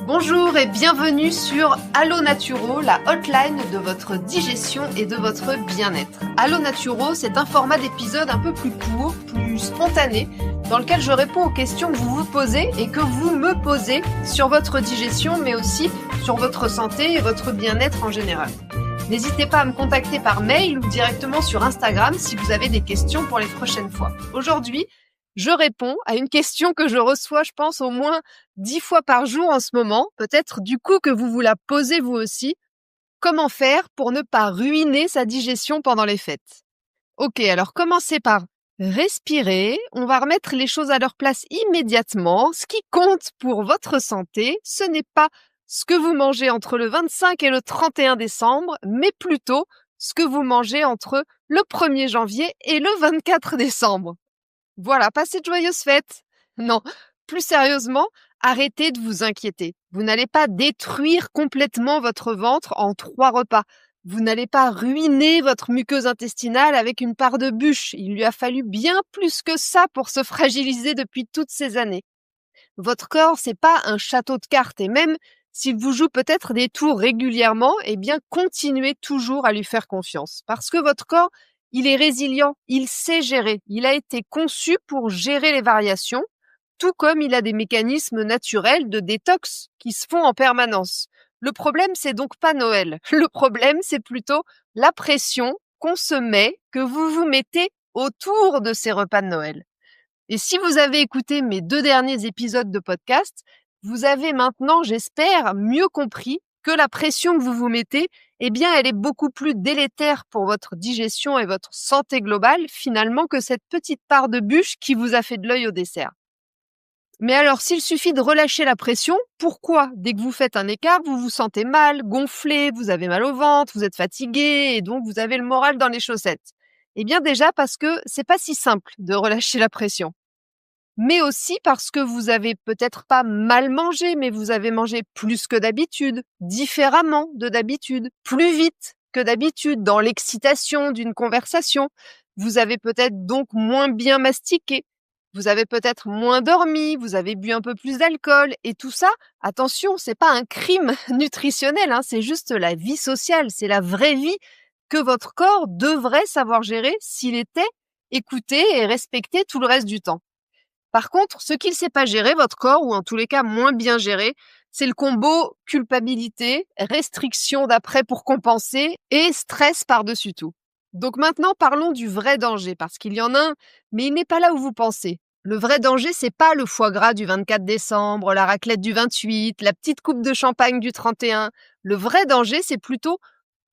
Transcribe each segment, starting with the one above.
Bonjour et bienvenue sur Allo Naturo, la hotline de votre digestion et de votre bien-être. Allo Naturo, c'est un format d'épisode un peu plus court, plus spontané, dans lequel je réponds aux questions que vous vous posez et que vous me posez sur votre digestion, mais aussi sur votre santé et votre bien-être en général. N'hésitez pas à me contacter par mail ou directement sur Instagram si vous avez des questions pour les prochaines fois. Aujourd'hui, je réponds à une question que je reçois, je pense, au moins 10 fois par jour en ce moment. Peut-être du coup que vous vous la posez vous aussi. Comment faire pour ne pas ruiner sa digestion pendant les fêtes? Ok, alors commencez par respirer. On va remettre les choses à leur place immédiatement. Ce qui compte pour votre santé, ce n'est pas ce que vous mangez entre le 25 et le 31 décembre, mais plutôt ce que vous mangez entre le 1er janvier et le 24 décembre. Voilà, passez de joyeuses fêtes. Non, plus sérieusement, arrêtez de vous inquiéter. Vous n'allez pas détruire complètement votre ventre en 3 repas. Vous n'allez pas ruiner votre muqueuse intestinale avec une part de bûche. Il lui a fallu bien plus que ça pour se fragiliser depuis toutes ces années. Votre corps, c'est pas un château de cartes et même s'il vous joue peut-être des tours régulièrement, eh bien, continuez toujours à lui faire confiance. Parce que votre corps, il est résilient, il sait gérer. Il a été conçu pour gérer les variations, tout comme il a des mécanismes naturels de détox qui se font en permanence. Le problème, c'est donc pas Noël. Le problème, c'est plutôt la pression qu'on se met, que vous vous mettez autour de ces repas de Noël. Et si vous avez écouté mes 2 derniers épisodes de podcast, vous avez maintenant, j'espère, mieux compris que la pression que vous vous mettez, eh bien, elle est beaucoup plus délétère pour votre digestion et votre santé globale, finalement, que cette petite part de bûche qui vous a fait de l'œil au dessert. Mais alors, s'il suffit de relâcher la pression, pourquoi, dès que vous faites un écart, vous vous sentez mal, gonflé, vous avez mal au ventre, vous êtes fatigué et donc vous avez le moral dans les chaussettes? Eh bien, déjà parce que c'est pas si simple de relâcher la pression. Mais aussi parce que vous avez peut-être pas mal mangé, mais vous avez mangé plus que d'habitude, différemment de d'habitude, plus vite que d'habitude, dans l'excitation d'une conversation. Vous avez peut-être donc moins bien mastiqué. Vous avez peut-être moins dormi, vous avez bu un peu plus d'alcool. Et tout ça, attention, c'est pas un crime nutritionnel, c'est juste la vie sociale, c'est la vraie vie que votre corps devrait savoir gérer s'il était écouté et respecté tout le reste du temps. Par contre, ce qu'il ne sait pas gérer, votre corps, ou en tous les cas moins bien géré, c'est le combo culpabilité, restriction d'après pour compenser et stress par-dessus tout. Donc maintenant, parlons du vrai danger, parce qu'il y en a un, mais il n'est pas là où vous pensez. Le vrai danger, c'est pas le foie gras du 24 décembre, la raclette du 28, la petite coupe de champagne du 31. Le vrai danger, c'est plutôt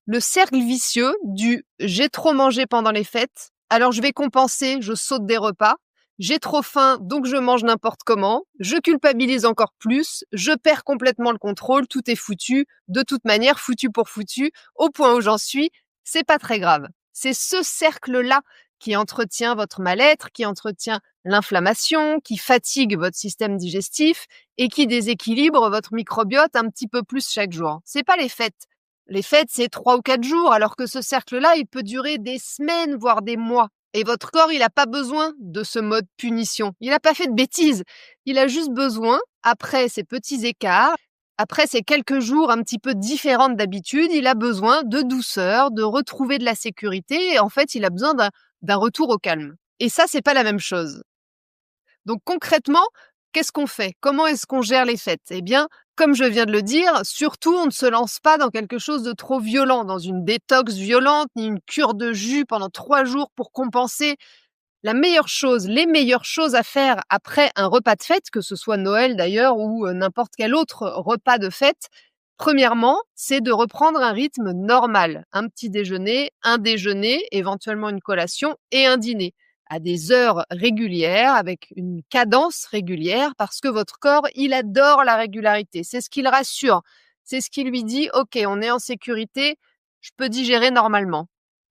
le cercle vicieux du « j'ai trop mangé pendant les fêtes, alors je vais compenser, je saute des repas ». J'ai trop faim, donc je mange n'importe comment. Je culpabilise encore plus. Je perds complètement le contrôle. Tout est foutu. De toute manière, foutu pour foutu. Au point où j'en suis, c'est pas très grave. C'est ce cercle-là qui entretient votre mal-être, qui entretient l'inflammation, qui fatigue votre système digestif et qui déséquilibre votre microbiote un petit peu plus chaque jour. C'est pas les fêtes. Les fêtes, c'est 3 ou 4 jours, alors que ce cercle-là, il peut durer des semaines, voire des mois. Et votre corps, il n'a pas besoin de ce mode punition. Il n'a pas fait de bêtises. Il a juste besoin, après ces petits écarts, après ces quelques jours un petit peu différents d'habitude, il a besoin de douceur, de retrouver de la sécurité. Et en fait, il a besoin d'un retour au calme. Et ça, c'est pas la même chose. Donc concrètement, qu'est-ce qu'on fait? Comment est-ce qu'on gère les fêtes? Eh bien, comme je viens de le dire, surtout on ne se lance pas dans quelque chose de trop violent, dans une détox violente, ni une cure de jus pendant 3 jours pour compenser. Les meilleures choses à faire après un repas de fête, que ce soit Noël d'ailleurs ou n'importe quel autre repas de fête, premièrement, c'est de reprendre un rythme normal. Un petit déjeuner, un déjeuner, éventuellement une collation et un dîner à des heures régulières, avec une cadence régulière, parce que votre corps, il adore la régularité. C'est ce qui le rassure. C'est ce qui lui dit, OK, on est en sécurité, je peux digérer normalement.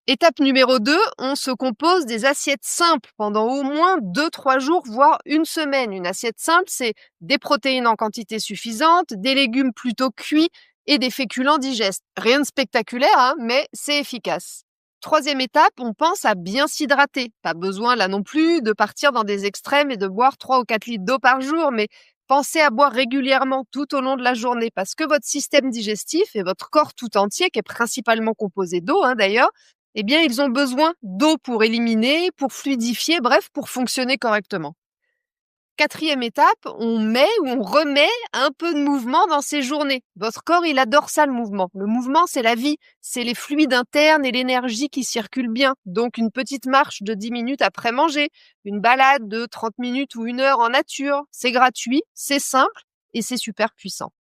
Étape numéro 2, on se compose des assiettes simples pendant au moins 2-3 jours, voire une semaine. Une assiette simple, c'est des protéines en quantité suffisante, des légumes plutôt cuits et des féculents digestes. Rien de spectaculaire, mais c'est efficace. 3e étape, on pense à bien s'hydrater. Pas besoin là non plus de partir dans des extrêmes et de boire 3 ou 4 litres d'eau par jour, mais Pensez à boire régulièrement tout au long de la journée parce que votre système digestif et votre corps tout entier, qui est principalement composé d'eau d'ailleurs, eh bien, ils ont besoin d'eau pour éliminer, pour fluidifier, bref, pour fonctionner correctement. 4e étape, on met ou on remet un peu de mouvement dans ses journées. Votre corps, il adore ça, le mouvement. Le mouvement, c'est la vie, c'est les fluides internes et l'énergie qui circulent bien. Donc, une petite marche de 10 minutes après manger, une balade de 30 minutes ou 1 heure en nature. C'est gratuit, c'est simple et c'est super puissant.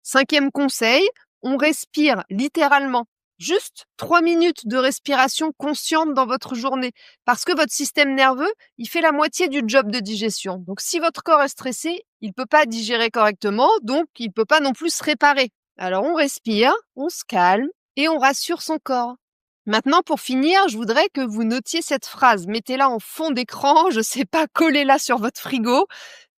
5e conseil, on respire littéralement. Juste 3 minutes de respiration consciente dans votre journée. Parce que votre système nerveux, il fait la moitié du job de digestion. Donc, si votre corps est stressé, il ne peut pas digérer correctement, donc il ne peut pas non plus se réparer. Alors, on respire, on se calme et on rassure son corps. Maintenant, pour finir, je voudrais que vous notiez cette phrase. Mettez-la en fond d'écran, je ne sais pas, collez-la sur votre frigo.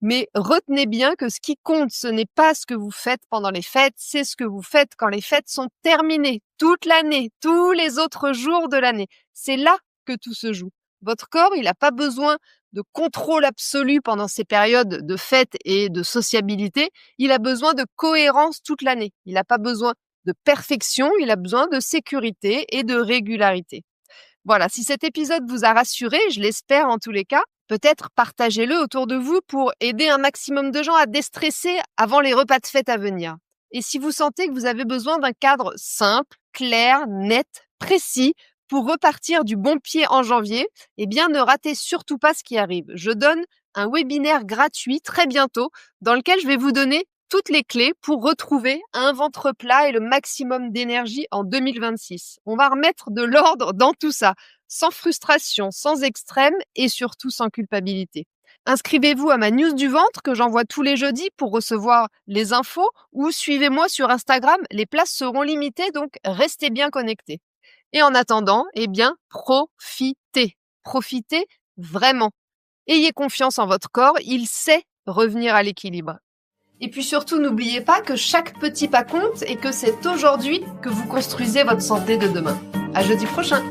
Mais retenez bien que ce qui compte, ce n'est pas ce que vous faites pendant les fêtes, c'est ce que vous faites quand les fêtes sont terminées, toute l'année, tous les autres jours de l'année. C'est là que tout se joue. Votre corps, il n'a pas besoin de contrôle absolu pendant ces périodes de fêtes et de sociabilité. Il a besoin de cohérence toute l'année. Il n'a pas besoin de perfection, il a besoin de sécurité et de régularité. Voilà, si cet épisode vous a rassuré, je l'espère en tous les cas, peut-être partagez-le autour de vous pour aider un maximum de gens à déstresser avant les repas de fête à venir. Et si vous sentez que vous avez besoin d'un cadre simple, clair, net, précis, pour repartir du bon pied en janvier, eh bien ne ratez surtout pas ce qui arrive. Je donne un webinaire gratuit très bientôt dans lequel je vais vous donner toutes les clés pour retrouver un ventre plat et le maximum d'énergie en 2026. On va remettre de l'ordre dans tout ça, sans frustration, sans extrême et surtout sans culpabilité. Inscrivez-vous à ma news du ventre que j'envoie tous les jeudis pour recevoir les infos ou suivez-moi sur Instagram, les places seront limitées donc restez bien connectés. Et en attendant, eh bien, profitez. Profitez vraiment. Ayez confiance en votre corps, il sait revenir à l'équilibre. Et puis surtout, n'oubliez pas que chaque petit pas compte et que c'est aujourd'hui que vous construisez votre santé de demain. À jeudi prochain!